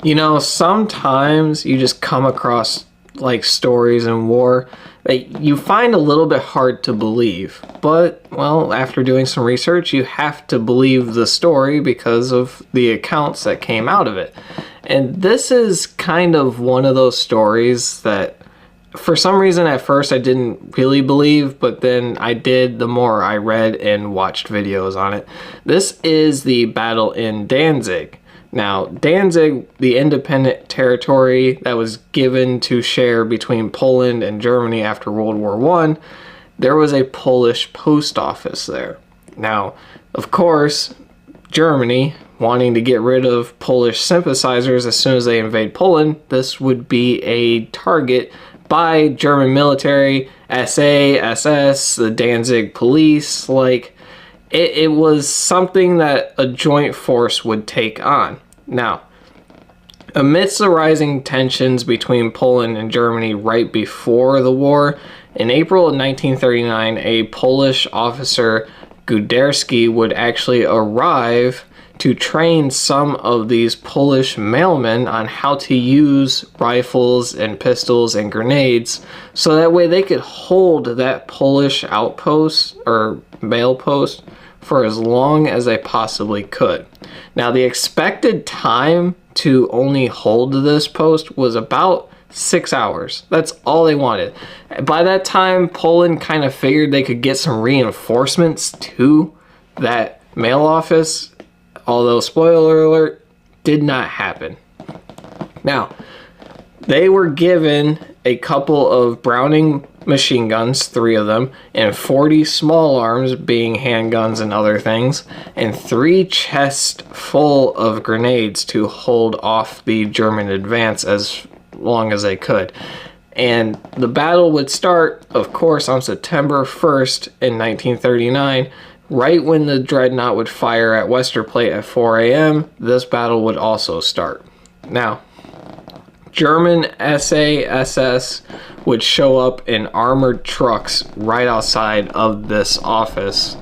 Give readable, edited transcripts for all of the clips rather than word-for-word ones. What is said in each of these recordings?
You know, sometimes you just come across like stories in war that you find a little bit hard to believe. But, well, after doing some research, you have to believe the story because of the accounts that came out of it. And this is kind of one of those stories that for some reason at first I didn't really believe, but then I did the more I read and watched videos on it. This is the battle in Danzig. Now, Danzig, the independent territory that was given to share between Poland and Germany after World War I, there was a Polish post office there. Now, of course, Germany, wanting to get rid of Polish sympathizers as soon as they invade Poland, this would be a target by German military, SA, SS, the Danzig police. Like, it was something that a joint force would take on. Now, amidst the rising tensions between Poland and Germany right before the war, in April of 1939, a Polish officer, Guderski, would actually arrive to train some of these Polish mailmen on how to use rifles and pistols and grenades, so that way they could hold that Polish outpost or mail post for as long as they possibly could. Now, the expected time to only hold this post was about 6 hours. That's all they wanted. By that time, Poland kind of figured they could get some reinforcements to that mail office, although, spoiler alert, did not happen. Now, they were given a couple of Browning machine guns, 3 of them, and 40 small arms, being handguns and other things, and 3 chests full of grenades to hold off the German advance as long as they could. And the battle would start, of course, on September 1st in 1939, right when the dreadnought would fire at Westerplatte at 4 a.m., this battle would also start. Now, German SA, SS would show up in armored trucks right outside of this office,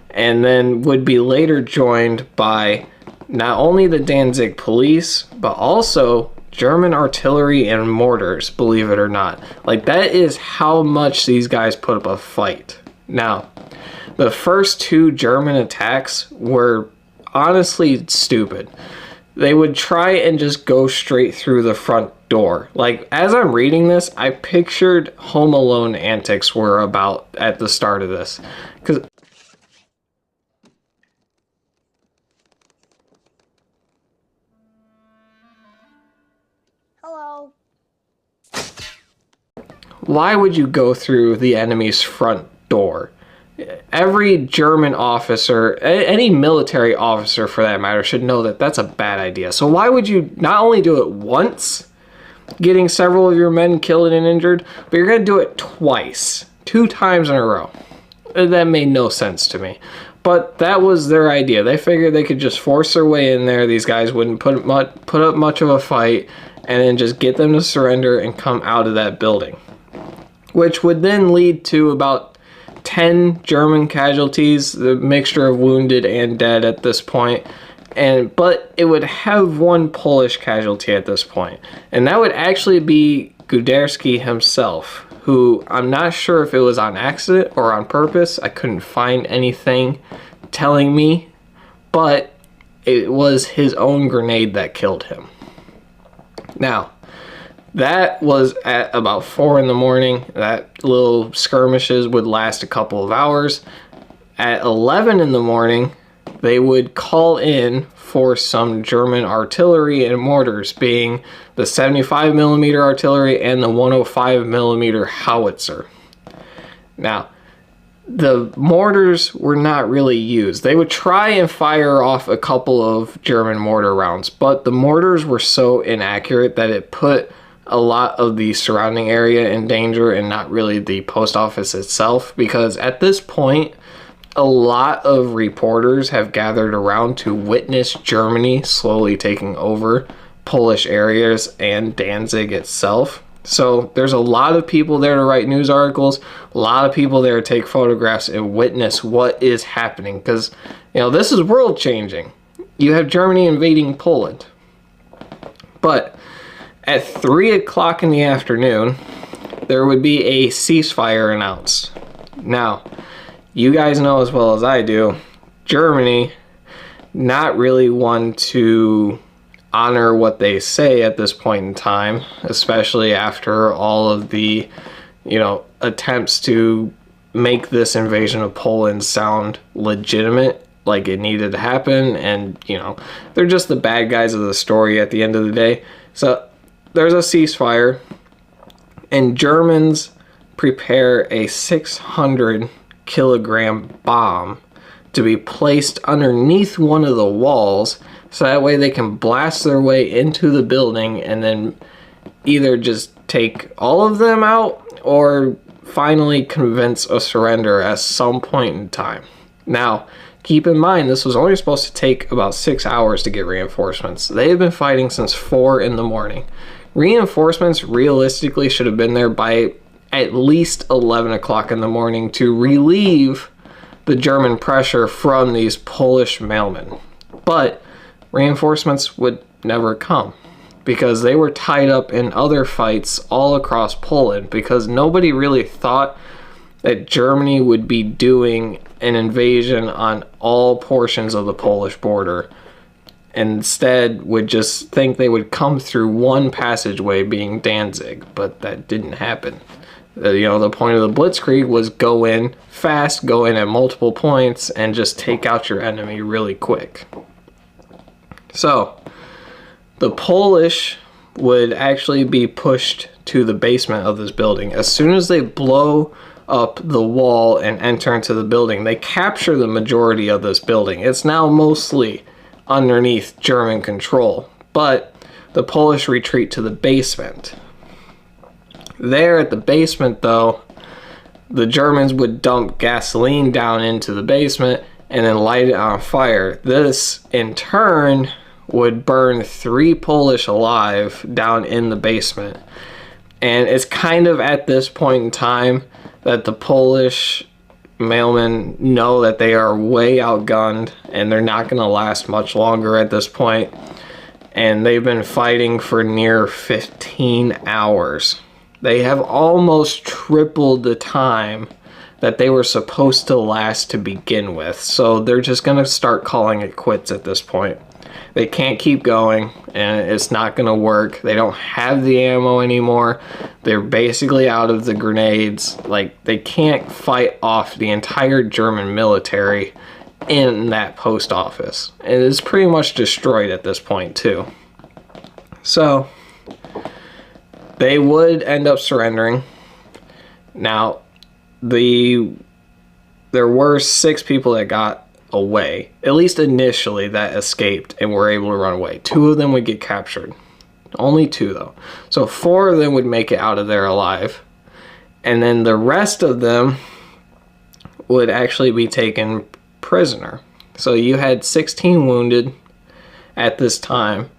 and then would be later joined by not only the Danzig police, but also German artillery and mortars, believe it or not. Like, that is how much these guys put up a fight. Now, the first 2 German attacks were honestly stupid. They would try and just go straight through the front door. Like, as I'm reading this, I pictured Home Alone antics were about at the start of this. Because hello. Why would you go through the enemy's front door? Every German officer, any military officer for that matter, should know that that's a bad idea. So why would you not only do it once, getting several of your men killed and injured, but you're going to do it twice, 2 times in a row? That made no sense to me. But that was their idea. They figured they could just force their way in there. These guys wouldn't put up much of a fight, and then just get them to surrender and come out of that building. Which would then lead to about 10 German casualties, the mixture of wounded and dead at this point. But it would have 1 Polish casualty at this point. And that would actually be Guderski himself, who I'm not sure if it was on accident or on purpose. I couldn't find anything telling me, but it was his own grenade that killed him. Now, that was at about 4 in the morning. That little skirmishes would last a couple of hours. At 11 in the morning, they would call in for some German artillery and mortars, being the 75mm artillery and the 105mm howitzer. Now, the mortars were not really used. They would try and fire off a couple of German mortar rounds, but the mortars were so inaccurate that it put a lot of the surrounding area in danger, and not really the post office itself, because at this point a lot of reporters have gathered around to witness Germany slowly taking over Polish areas and Danzig itself. So there's a lot of people there to write news articles, a lot of people there to take photographs and witness what is happening, because, you know, this is world changing. You have Germany invading Poland. But at 3 o'clock in the afternoon, there would be a ceasefire announced. Now, you guys know as well as I do, Germany, not really one to honor what they say at this point in time, especially after all of the, attempts to make this invasion of Poland sound legitimate, like it needed to happen, and, they're just the bad guys of the story at the end of the day. So there's a ceasefire, and Germans prepare a 600-kilogram bomb to be placed underneath one of the walls, so that way they can blast their way into the building and then either just take all of them out or finally convince a surrender at some point in time. Now, keep in mind, this was only supposed to take about 6 hours to get reinforcements. They have been fighting since 4 in the morning. Reinforcements realistically should have been there by at least 11 o'clock in the morning to relieve the German pressure from these Polish mailmen. But reinforcements would never come because they were tied up in other fights all across Poland, because nobody really thought that Germany would be doing an invasion on all portions of the Polish border. Instead, would just think they would come through one passageway, being Danzig, but that didn't happen. The point of the Blitzkrieg was go in fast, go in at multiple points, and just take out your enemy really quick. So, the Polish would actually be pushed to the basement of this building. As soon as they blow up the wall and enter into the building, they capture the majority of this building. It's now mostly underneath German control, but the Polish retreat to the basement. There at the basement, though, the Germans would dump gasoline down into the basement and then light it on fire. This, in turn, would burn 3 Polish alive down in the basement. And it's kind of at this point in time that the Polish mailmen know that they are way outgunned and they're not going to last much longer at this point. And they've been fighting for near 15 hours. They have almost tripled the time that they were supposed to last to begin with. So they're just going to start calling it quits at this point. They can't keep going, and it's not going to work. They don't have the ammo anymore. They're basically out of the grenades. Like, they can't fight off the entire German military in that post office. It is pretty much destroyed at this point, too. So they would end up surrendering. Now, there were 6 people that got away, at least initially, that escaped and were able to run away. 2 of them would get captured. Only 2, though. So 4 of them would make it out of there alive. And then the rest of them would actually be taken prisoner. So you had 16 wounded at this time.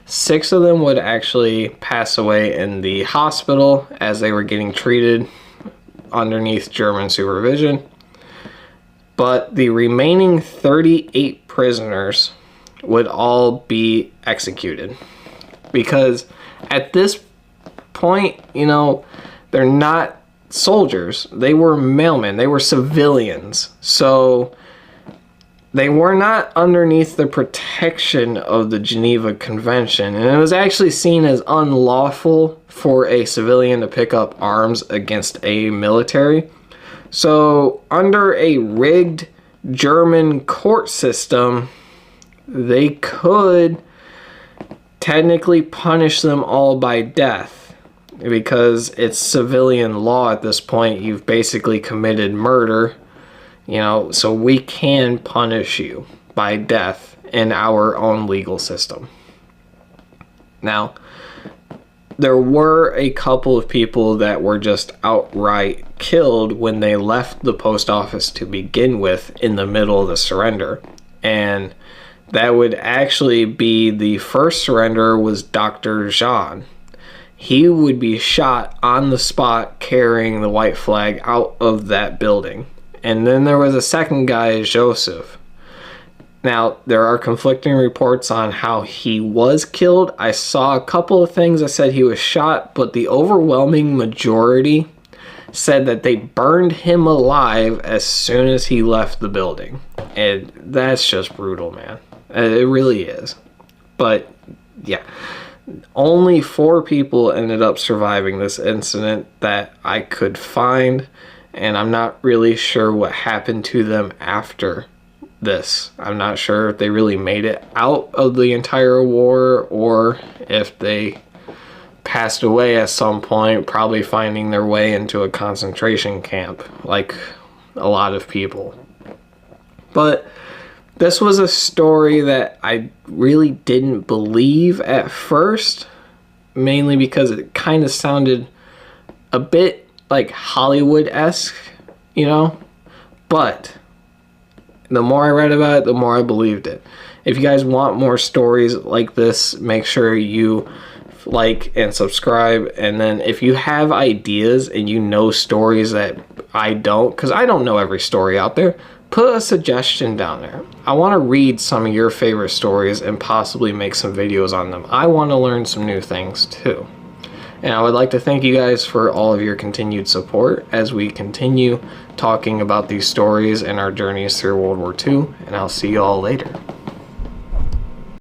6 of them would actually pass away in the hospital as they were getting treated underneath German supervision. But the remaining 38 prisoners would all be executed. Because at this point, they're not soldiers. They were mailmen. They were civilians. So they were not underneath the protection of the Geneva Convention. And it was actually seen as unlawful for a civilian to pick up arms against a military. So, under a rigged German court system, they could technically punish them all by death. Because it's civilian law at this point. You've basically committed murder. So we can punish you by death in our own legal system. Now, there were a couple of people that were just outright killed when they left the post office to begin with in the middle of the surrender. And that would actually be the first surrender was Dr. Jean. He would be shot on the spot carrying the white flag out of that building. And then there was a second guy, Joseph. Now, there are conflicting reports on how he was killed. I saw a couple of things that said he was shot, but the overwhelming majority said that they burned him alive as soon as he left the building. And that's just brutal, man. It really is. But, yeah. Only 4 people ended up surviving this incident that I could find, and I'm not really sure what happened to them after this. I'm not sure if they really made it out of the entire war or if they passed away at some point, probably finding their way into a concentration camp like a lot of people. But this was a story that I really didn't believe at first, mainly because it kind of sounded a bit like Hollywood-esque, you know? But the more I read about it, the more I believed it. If you guys want more stories like this, make sure you like and subscribe. And then if you have ideas and you know stories that I don't, because I don't know every story out there, put a suggestion down there. I want to read some of your favorite stories and possibly make some videos on them. I want to learn some new things too. And I would like to thank you guys for all of your continued support as we continue talking about these stories and our journeys through World War II. And I'll see you all later.